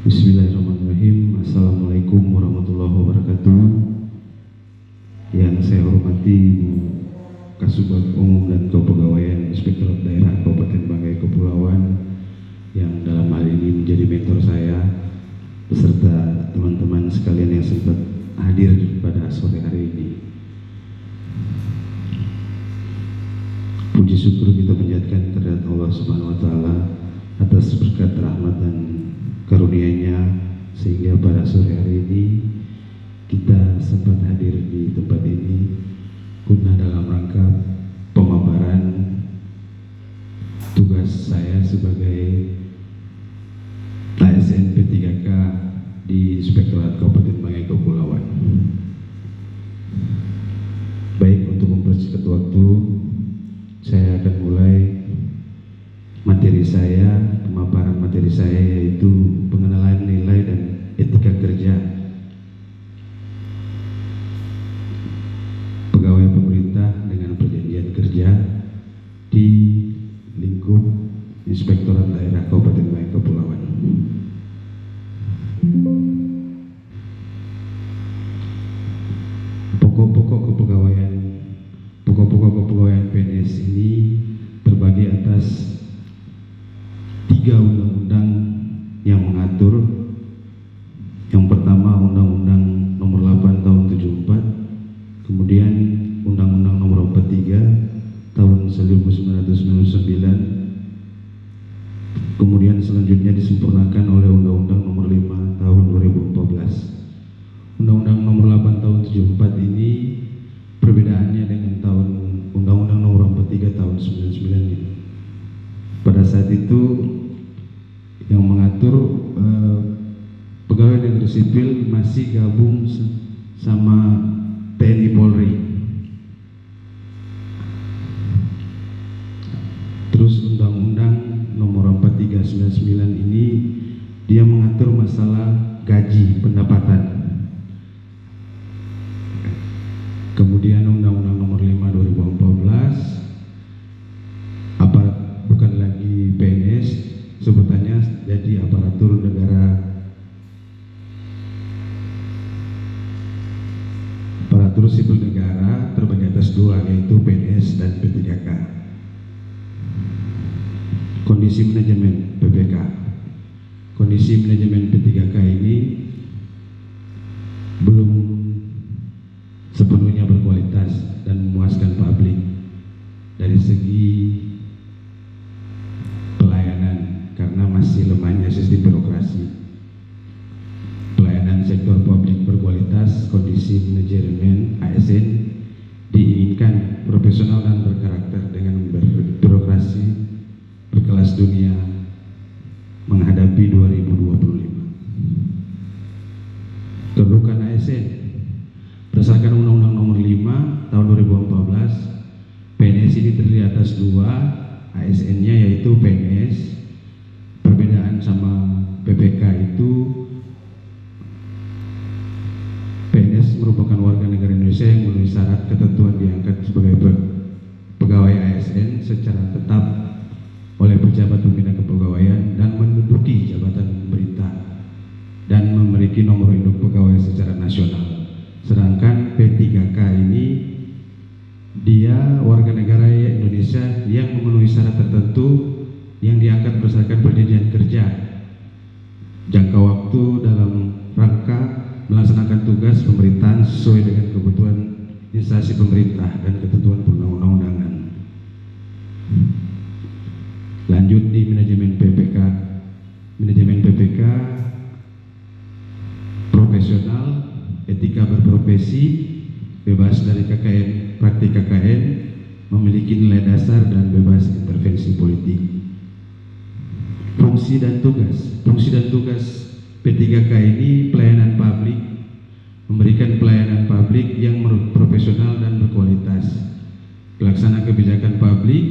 Bismillahirrahmanirrahim. Assalamualaikum warahmatullahi wabarakatuh. Yang saya hormati Kasubag Umum dan Kepegawaian Inspektorat Daerah Kabupaten Banggai Kepulauan, yang dalam hal ini menjadi mentor saya, beserta teman-teman sekalian yang sempat hadir pada sore hari ini. Puji syukur kita panjatkan terhadap Allah Subhanahu wa Ta'ala atas berkat rahmat dan karunia-Nya, sehingga pada sore hari ini kita sempat hadir di tempat ini guna dalam rangka pemaparan tugas saya sebagai ASN P3K di Inspektorat Kabupaten Banggai Kepulauan. Baik, untuk mempersingkat waktu, saya akan mulai pemaparan materi saya, yaitu pengenalan nilai dan etika kerja pegawai pemerintah dengan perjanjian kerja di lingkup Inspektorat Daerah Kabupaten Banggai Kepulauan. Pokok-pokok kepegawaian PNS ini terbagi atas 3 undang-undang yang mengatur. Yang pertama, Undang-Undang Nomor 8 Tahun 74, kemudian Undang-Undang Nomor 43 Tahun 1999, kemudian selanjutnya disempurnakan oleh Undang-Undang Nomor 5 Tahun 2014. Undang-Undang Nomor 8 Tahun 74 ini perbedaannya dengan Undang-Undang Nomor 43 Tahun 99 ini. Pada saat itu yang mengatur pegawai negeri sipil masih gabung sama TNI Polri. Terus Undang-Undang Nomor 43/99 ini dia mengatur masalah gaji pendapatan. Kemudian Undang-Undang Nomor 5 2014 bukan lagi PNS, sebutannya jadi aparatur negara, aparatur sipil negara terbagi atas 2, yaitu PNS dan P3K. Kondisi manajemen PPK. Kondisi manajemen P3K ini belum sepenuhnya berkualitas dan memuaskan publik dari segi pelayanan, karena masih lemahnya sistem birokrasi. Pelayanan sektor publik berkualitas, kondisi manajemen ASN diinginkan profesional dan berkarakter dengan birokrasi berkelas dunia menghadapi 2025. Kedudukan ASN berdasarkan Undang-Undang Nomor 5 Tahun 2014, PNS ini terdiri atas 2, ASN-nya yaitu PNS. Perbedaan sama PPK itu, PNS merupakan warga negara Indonesia yang memenuhi syarat ketentuan diangkat sebagai pegawai ASN secara tetap oleh pejabat pembina kepegawaian dan menduduki jabatan pemerintah dan memiliki nomor induk pegawai secara nasional. Sedangkan P3K ini dia warga negara Indonesia yang memenuhi syarat tertentu yang diangkat berdasarkan perjanjian kerja, jangka waktu dalam rangka melaksanakan tugas pemerintahan sesuai dengan kebutuhan instansi pemerintah dan ketentuan perundang-undangan. Lanjut di manajemen PPK. Manajemen PPK profesional, etika berprofesi, bebas dari KKN, praktik KKN, memiliki nilai dasar dan bebas intervensi politik. Fungsi dan tugas P3K ini pelayanan publik, memberikan pelayanan publik yang profesional dan berkualitas, pelaksana kebijakan publik,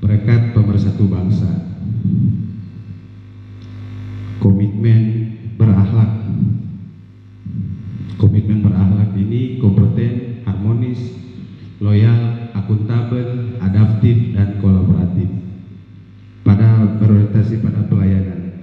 berkat pemersatu bangsa, komitmen berakhlak. Komitmen berakhlak ini kompeten, harmonis, loyal, akuntabel, adaptif, dan kolaboratif pada berorientasi pada pelayanan.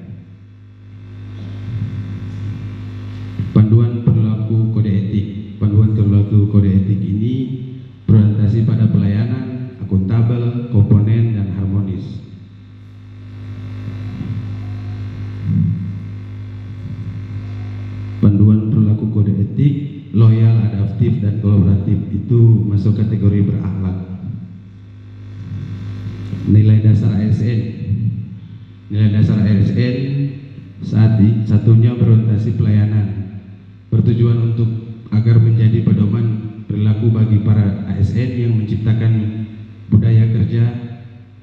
Nilai dasar ASN. Nilai dasar ASN satunya berorientasi pelayanan, bertujuan untuk agar menjadi pedoman perilaku bagi para ASN yang menciptakan budaya kerja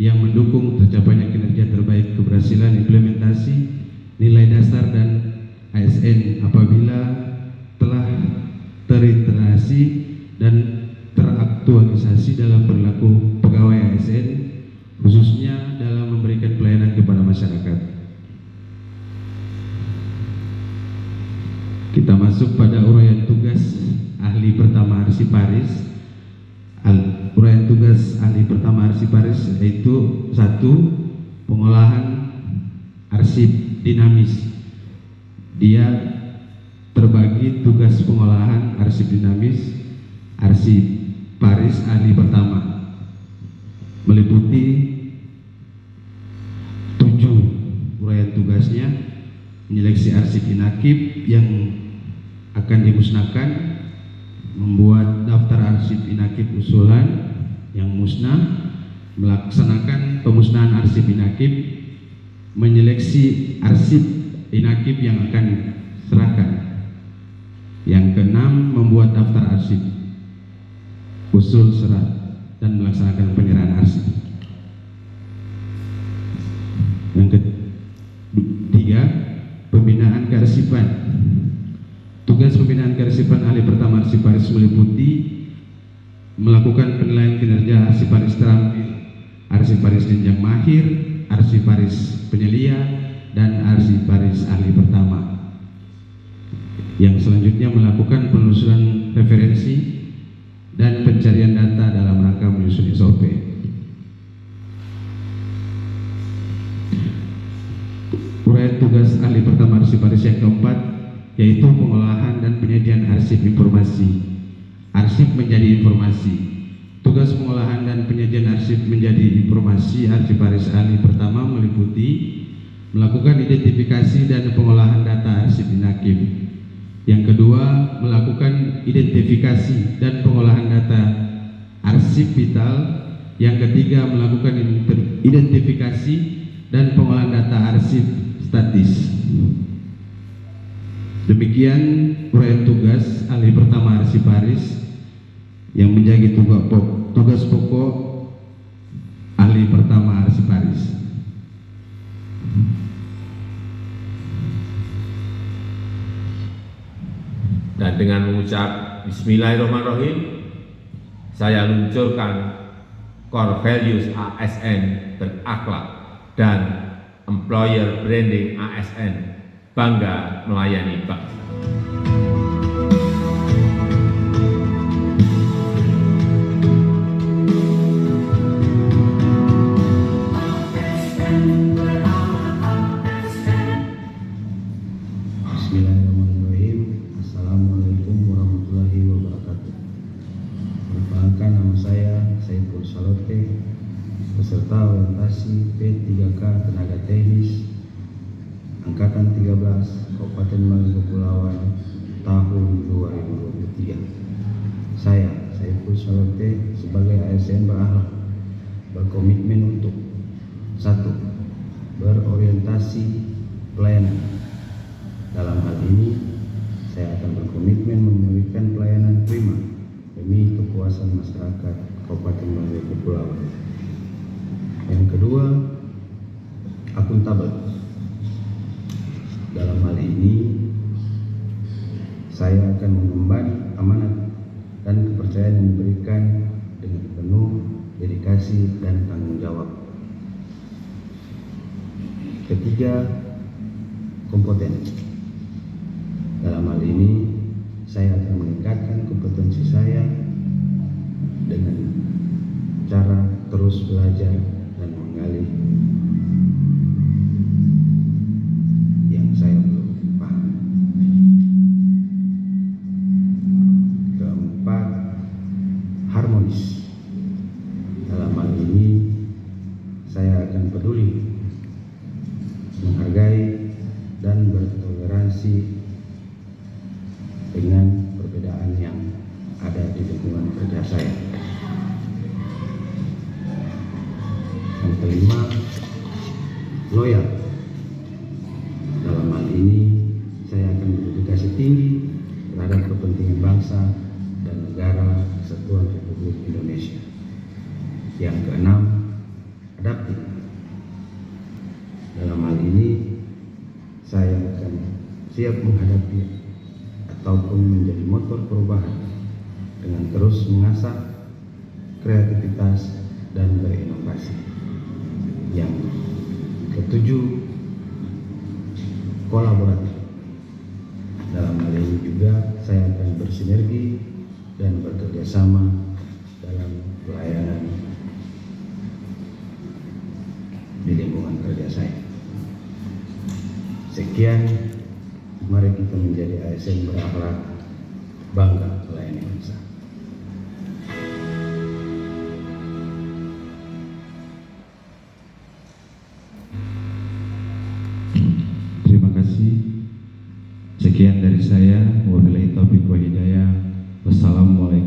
yang mendukung tercapainya kinerja terbaik. Keberhasilan implementasi nilai dasar dan ASN apabila telah terintegrasi dan teraktualisasi dalam perilaku pegawai ASN, khususnya dalam memberikan pelayanan kepada masyarakat. Kita masuk pada uraian tugas ahli pertama Arsiparis. Uraian tugas ahli pertama Arsiparis yaitu 1. Pengolahan arsip dinamis. Dia terbagi tugas pengolahan arsip dinamis Arsiparis ahli pertama meliputi 7 uraian tugasnya: menyeleksi arsip inaktif yang akan dimusnahkan, membuat daftar arsip inaktif usulan yang musnah, melaksanakan pemusnahan arsip inaktif, menyeleksi arsip inaktif yang akan serahkan. Yang keenam, membuat daftar arsip usul serah dan melaksanakan penyerahan arsip. Yang ketiga, pembinaan kearsipan. Tugas pembinaan kearsipan ahli pertama Arsiparis meliputi melakukan penilaian kinerja Arsiparis terampil, Arsiparis jenjang mahir, Arsiparis penyelia, dan Arsiparis ahli pertama. Yang selanjutnya melakukan penelusuran referensi dan pencarian data dalam rangka menyusun SOP. Uraian tugas ahli pertama Arsiparis yang keempat yaitu pengolahan dan penyediaan arsip informasi. Arsip menjadi informasi. Tugas pengolahan dan penyediaan arsip menjadi informasi Arsiparis ahli pertama meliputi melakukan identifikasi dan pengolahan data arsip inaktif. Yang kedua, melakukan identifikasi dan pengolahan data arsip vital. Yang ketiga, melakukan identifikasi dan pengolahan data arsip statis. Demikian uraian tugas ahli pertama Arsiparis yang menjadi tugas pokok ahli pertama Arsiparis. Dan dengan mengucap Bismillahirrahmanirrahim, saya luncurkan core values ASN berakhlak dan employer branding ASN bangga melayani bangsa. Bismillahirrahmanirrahim. Assalamualaikum warahmatullahi wabarakatuh. Perkenalkan, nama saya Saiful Salote, peserta orientasi P3K Tenaga Teknis Angkatan 13 Kabupaten Maluku Kepulauan tahun 2023. Saya Saiful Salote sebagai ASN berakhlak berkomitmen untuk 1. Berorientasi pelayanan. Dalam hal ini saya akan berkomitmen memberikan pelayanan prima demi kepuasan masyarakat Kabupaten Maluku Kepulauan. Yang kedua, akuntabel. Dalam hal ini saya akan mengemban amanat dan kepercayaan yang diberikan dengan penuh dedikasi dan tanggung jawab. Ketiga, kompeten. Dalam hal ini saya akan meningkatkan kompetensi saya dengan cara terus belajar dan menggali yang saya belum paham. Keempat, harmonis. Dalam hal ini saya akan peduli, menghargai, dan bertoleransi dengan perbedaan yang ada di lingkungan kerja saya. Yang kelima, loyal. Dalam hal ini, saya akan berdedikasi tinggi terhadap kepentingan bangsa dan negara Kesatuan Republik Indonesia. Yang keenam, adaptif. Dalam hal ini, saya akan siap menghadapi ataupun menjadi motor perubahan dengan terus mengasah kreativitas dan berinovasi. Yang ketujuh, kolaboratif. Dalam hal ini juga saya akan bersinergi dan bekerja sama dalam pelayanan di lingkungan kerja saya. Sekian, mari kita menjadi ASN berakhlak, bangga melayani bangsa. Terima kasih. Sekian dari saya. Wabillahi taufiq wal hidayah. Wassalamualaikum